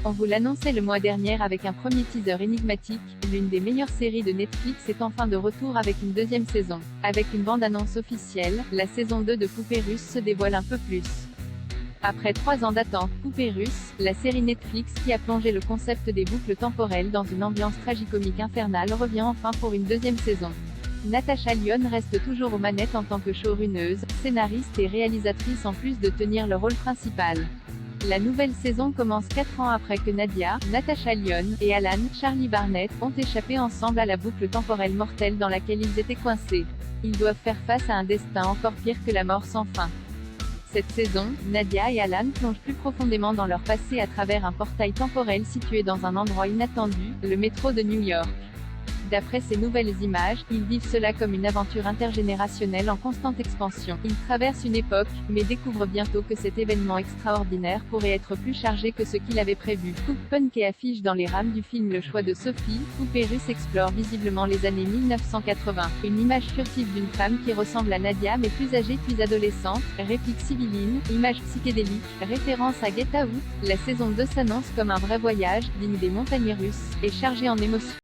On vous l'annonçait le mois dernier avec un premier teaser énigmatique, l'une des meilleures séries de Netflix est enfin de retour avec une deuxième saison. Avec une bande-annonce officielle, la saison 2 de Poupée Russe se dévoile un peu plus. Après 3 ans d'attente, Poupée Russe, la série Netflix qui a plongé le concept des boucles temporelles dans une ambiance tragicomique infernale revient enfin pour une deuxième saison. Natasha Lyonne reste toujours aux manettes en tant que showrunneuse, scénariste et réalisatrice en plus de tenir le rôle principal. La nouvelle saison commence 4 ans après que Nadia, Natasha Lyonne, et Alan, Charlie Barnett, ont échappé ensemble à la boucle temporelle mortelle dans laquelle ils étaient coincés. Ils doivent faire face à un destin encore pire que la mort sans fin. Cette saison, Nadia et Alan plongent plus profondément dans leur passé à travers un portail temporel situé dans un endroit inattendu, le métro de New York. D'après ces nouvelles images, ils vivent cela comme une aventure intergénérationnelle en constante expansion. Ils traversent une époque, mais découvrent bientôt que cet événement extraordinaire pourrait être plus chargé que ce qu'il avait prévu. Coupe punk et affiche dans les rames du film Le choix de Sophie, Poupée Russe explore visiblement les années 1980. Une image furtive d'une femme qui ressemble à Nadia mais plus âgée puis adolescente, réplique sibylline, image psychédélique, référence à Get Out. La saison 2 s'annonce comme un vrai voyage, digne des montagnes russes, et chargée en émotions.